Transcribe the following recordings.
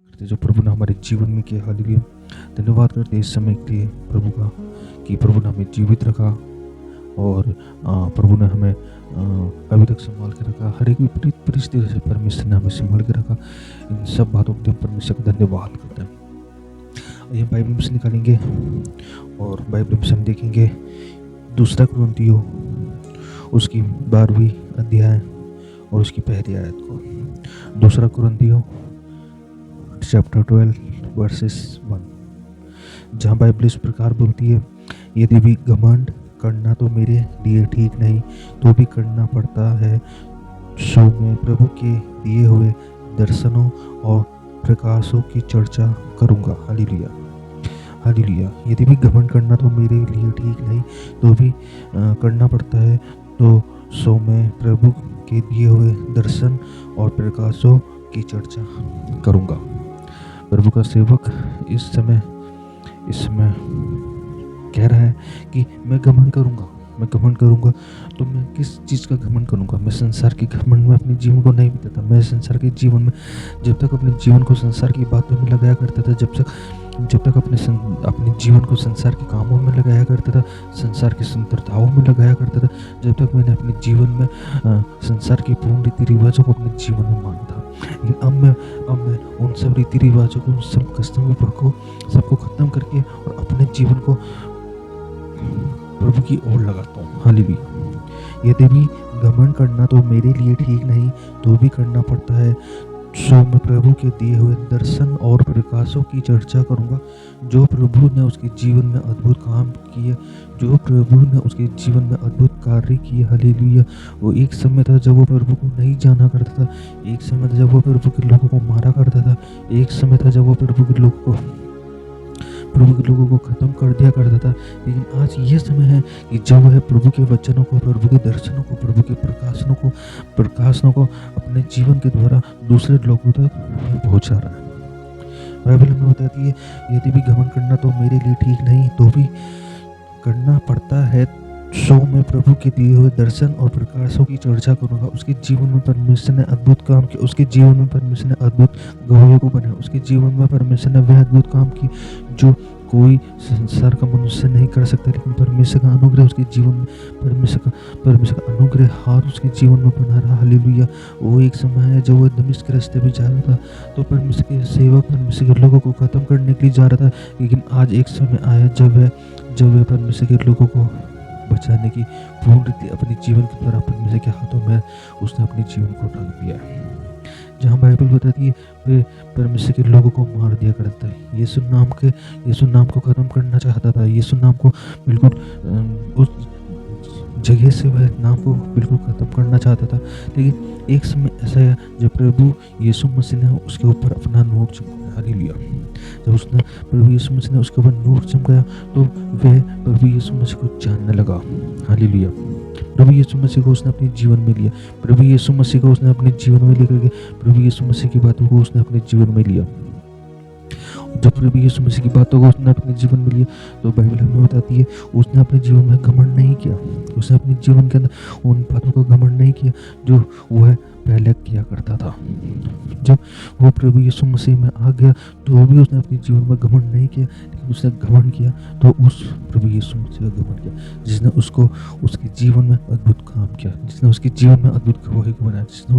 करते जो प्रभु ने हमारे जीवन में किया। हालेलुया। धन्यवाद करते इस समय के लिए प्रभु का कि प्रभु ने हमें जीवित रखा और प्रभु ने हमें अभी तक संभाल के रखा। हर एक विपरीत परिस्थिति से परमेश्वर ने हमें संभाल के रखा। इन सब बातों के लिए हम परमेश्वर का धन्यवाद करते हैं। आइए बाइबल में से निकालेंगे और बाइबल में से हम देखेंगे दूसरा कुरिन्थियों उसकी 12वीं अध्याय और उसकी पहली आयत को। दूसरा कुरिन्थियों चैप्टर 12 वर्सेस 1, जहाँ बाइबल इस प्रकार बोलती है, यदि भी घमंड करना तो मेरे लिए ठीक नहीं, तो भी करना पड़ता है। सो मैं प्रभु के दिए हुए दर्शनों और प्रकाशों की चर्चा करूँगा। Hallelujah, hallelujah. यदि भी घमंड करना तो मेरे लिए ठीक नहीं, तो भी करना पड़ता है। तो सो मैं प्रभु के दिए हुए दर्शन और प्रकाशों की चर्चा करूँगा। प्रभु का सेवक इस समय कह रहा है कि मैं घमंड करूँगा। तो मैं किस चीज़ का घमंड करूँगा? मैं संसार के घमंड में अपने जीवन को नहीं बिताता। मैं संसार के जीवन में जब तक अपने जीवन को संसार की बातों में लगाया करता था, जब तक अपने जीवन को संसार के कामों में लगाया करता था, संसार की सुंदरताओं में लगाया करता था, जब तक मैंने अपने जीवन में संसार के पूर्ण रीति रिवाजों को अपने जीवन में माना था। लेकिन अब मैं उन सब रीति रिवाजों को, उन सब कस्टमों को सबको खत्म करके और अपने जीवन को प्रभु की ओर लगाता हूँ। हालेलुया। यदि भी घमंड करना तो मेरे लिए ठीक नहीं, तो भी करना पड़ता है। सो मैं प्रभु के दिए हुए दर्शन और प्रकाशों की चर्चा करूँगा। जो प्रभु ने उसके जीवन में अद्भुत काम किए, जो प्रभु ने उसके जीवन में अद्भुत कार्य किए। हालेलुया। वो एक समय था जब वो प्रभु को नहीं जाना करता था, एक समय था जब वो प्रभु के लोगों को मारा करता था, एक समय था जब वो प्रभु के लोगों को खत्म कर दिया करता था। लेकिन आज ये समय है कि जब वह प्रभु के वचनों को, प्रभु के दर्शनों को, प्रभु के प्रकाशनों को अपने जीवन के द्वारा दूसरे लोगों तक पहुंचा रहा है। बाइबल हमें बताती है, यदि भी घमंड करना तो मेरे लिए ठीक नहीं, तो भी करना पड़ता है। सो मैं प्रभु के दिए हुए दर्शन और प्रकाशों की चर्चा करूंगा। उसके जीवन में परमेश्वर ने अद्भुत काम किया, उसके जीवन में परमेश्वर ने अद्भुत गवाहों को बनाया, उसके जीवन में परमेश्वर ने वह अद्भुत काम की जो कोई संसार का मनुष्य नहीं कर सकता। लेकिन परमेश्वर का अनुग्रह उसके जीवन में, परमेश्वर का अनुग्रह हाथ उसके जीवन में बना रहा। हालेलुया। वो एक समय है जब वो दमिश्क के रास्ते पे जा रहा था, तो परमेश्वर के सेवक परमेश्वर के लोगों को खत्म करने के लिए जा रहा था। लेकिन आज एक समय आया जब वह परमेश्वर के लोगों को बचाने की पूर्ण रीति अपने जीवन के द्वारा परमेश्वर के हाथों में उसने अपने जीवन को डाल दिया। जहाँ बाइबल बताती है वे परमेश्वर के लोगों को मार दिया करता है। यीशु नाम को खत्म करना चाहता था। यीशु नाम को बिल्कुल उस जगह से वह नाम को बिल्कुल खत्म करना चाहता था। लेकिन एक समय ऐसा है जब प्रभु यीशु मसीह ने उसके ऊपर अपना नूर चमकाया। हालेलुया। जब उसने प्रभु यीशु मसीह ने उसके ऊपर नूर चमकाया तो वह प्रभु यीशु मसीह को जानने लगा। हालेलुया। प्रभु यीशु मसीह को उसने अपने जीवन में लिया। प्रभु यीशु मसीह को उसने अपने जीवन में लेकर के प्रभु यीशु मसीह की बातों को उसने अपने जीवन में लिया। जब प्रभु यीशु मसीह की बातों को उसने अपने जीवन में लिया तो बाइबल हमें बताती है उसने अपने जीवन में घमंड नहीं किया। उसने अपने जीवन के अंदर उन बातों का घमंड नहीं किया जो वह पहले किया करता था। जब वो प्रभु यीशु मसीह में आ गया तो भी उसने अपने जीवन में घमंड नहीं किया, लेकिन उसने घमंड किया तो उस प्रभु यीशु मसीह का घमंड किया जिसने उसको उसके जीवन में अद्भुत काम किया, जिसने उसके जीवन में अद्भुत गवाही को बनाया, जिसने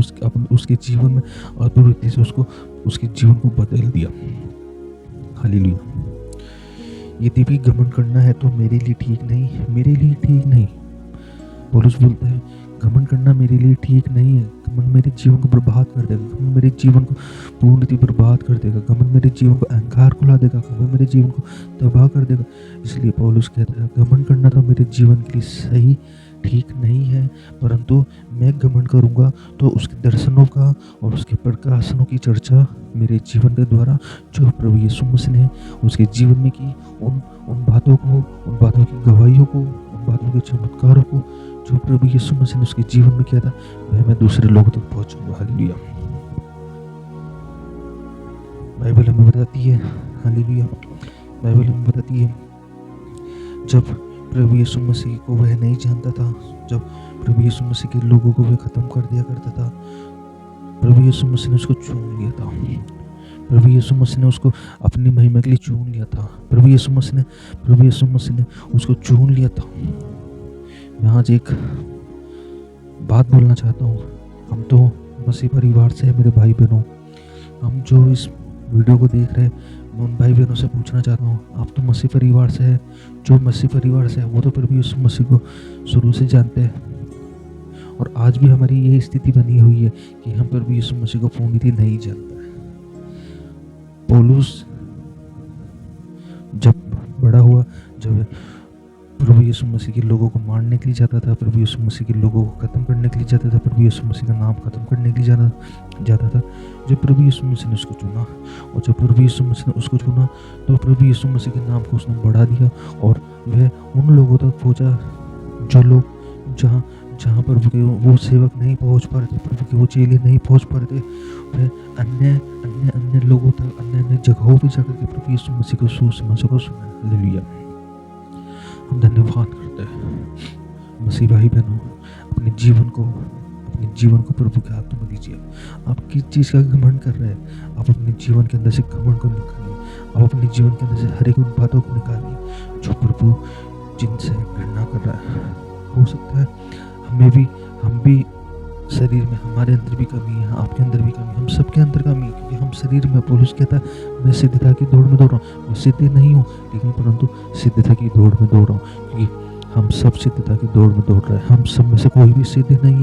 उसके जीवन में अद्भुत रीति से उसके जीवन को बदल दिया। हालेलुया। यदि भी घमंड करना है तो मेरे लिए ठीक नहीं। पौलुस बोलता है घमंड करना मेरे लिए ठीक नहीं है। घमंड मेरे जीवन को बर्बाद कर देगा, घमंड मेरे जीवन को पूर्ण रीति बर्बाद कर देगा, घमंड मेरे जीवन को अहंकार को ला देगा, घमंड मेरे जीवन को तबाह कर देगा। इसलिए पौलुस कहता है घमंड करना तो मेरे जीवन के लिए सही ठीक नहीं है, परंतु मैं घमंड करूंगा तो उसके दर्शनों का और उसके प्रकाशनों की चर्चा मेरे जीवन के द्वारा जो प्रभु यीशु मसीह ने उसके जीवन में की उन बातों की गवाहियों को, उन बातों के चमत्कारों को जो प्रभु यीशु मसीह ने उसके जीवन में किया था वह मैं दूसरे लोगों तक पहुंचाऊंगा। हालेलुया। बाइबल हमें बताती है, हालेलुया, बाइबल हमें बताती है जब प्रभु यीशु मसीह को वह नहीं जानता था, जब प्रभु यीशु मसीह के लोगों को वह खत्म कर दिया करता था, प्रभु यीशु मसीह ने उसको चुन लिया था। प्रभु यीशु मसीह ने उसको अपनी महिमा के लिए चुन लिया था। प्रभु यीशु मसीह ने उसको चुन लिया था। मैं आज एक बात बोलना चाहता हूँ। हम तो मसीह परिवार से है मेरे भाई बहनों। हम जो इस वीडियो को देख रहे हैं, मैं उन भाई बहनों से पूछना चाहता हूँ, आप तो मसीह परिवार से है। जो मसीह परिवार से है वो तो प्रभु यीशु मसीह को शुरू से जानते हैं, और आज भी हमारी ये स्थिति बनी हुई है कि हम प्रभु यीशु मसीह को पूर्णतः नहीं जानते। पौलुस जब बड़ा हुआ, जब प्रभु यीशु मसीह के लोगों को मारने के लिए जाता था, प्रभु यीशु मसीह के लोगों को खत्म करने के लिए जाता था, प्रभु यीशु मसीह का नाम खत्म करने के लिए जाता था, जब प्रभु यीशु मसीह ने उसको चुना, और जब प्रभु यीशु मसीह ने उसको चुना तो प्रभु यीशु मसीह के नाम को उसने बढ़ा दिया, और वह उन लोगों तक पहुंचा जो लोग जहाँ प्रभु के वो सेवक नहीं पहुंच पा रहे थे, प्रभु के वो चेले नहीं पहुंच पा रहे थे, वह अन्य लोगों तक, अन्य जगहों पर जाकर के प्रभु यीशु मसीह को सुसमाचार को सुना। हालेलुया। हम धन्यवाद करते हैं। मसीह भाई बहनों, अपने जीवन को प्रभु के हाथों में दीजिए। आप किस चीज़ का घमंड कर रहे हैं, आप अपने जीवन के अंदर से घमंड को निकालिए। आप अपने जीवन के अंदर से हर एक उन बातों को निकालिए जो प्रभु जिनसे घृणा कर रहा है। हो सकता है हम भी शरीर में, हमारे अंदर भी कमी है, आपके अंदर भी कमी है, हम सबके अंदर कमी है, क्योंकि हम शरीर में, पौलुस कहता है मैं सिद्धता की दौड़ में दौड़ रहा हूँ। मैं सिद्ध नहीं हूँ, लेकिन परंतु सिद्धता की दौड़ में दौड़ रहा हूँ, क्योंकि हम सब सिद्धता की दौड़ में दौड़ रहे हैं। हम सब में से कोई भी सिद्ध नहीं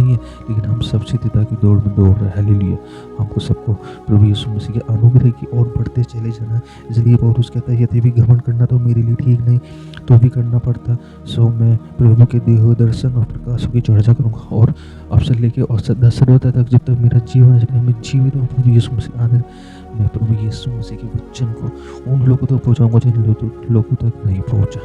है, लेकिन हम सब सिद्धता की दौड़ में दौड़ रहे हैं। हालेलुया। हमको सबको प्रभु यीशु मसीह के अनुग्रह की ओर बढ़ते चले जाना है। इसलिए पौलुस कहता है यदि भी घमंड करना तो मेरे लिए ठीक नहीं, तो भी करना पड़ता, सो मैं प्रभु के दिए हुए दर्शन और प्रकाश की चर्चा करूँगा, और अब से लेके और सर्वदा तक जब तक मेरा जीवन है, जब तक मैं जीवित हूँ, प्रभु यीशु मसीह आने, मैं प्रभु यीशु मसीह के वचन को उन लोगों तक पहुँचाऊँगा जिन लोगों तक नहीं पहुँचा।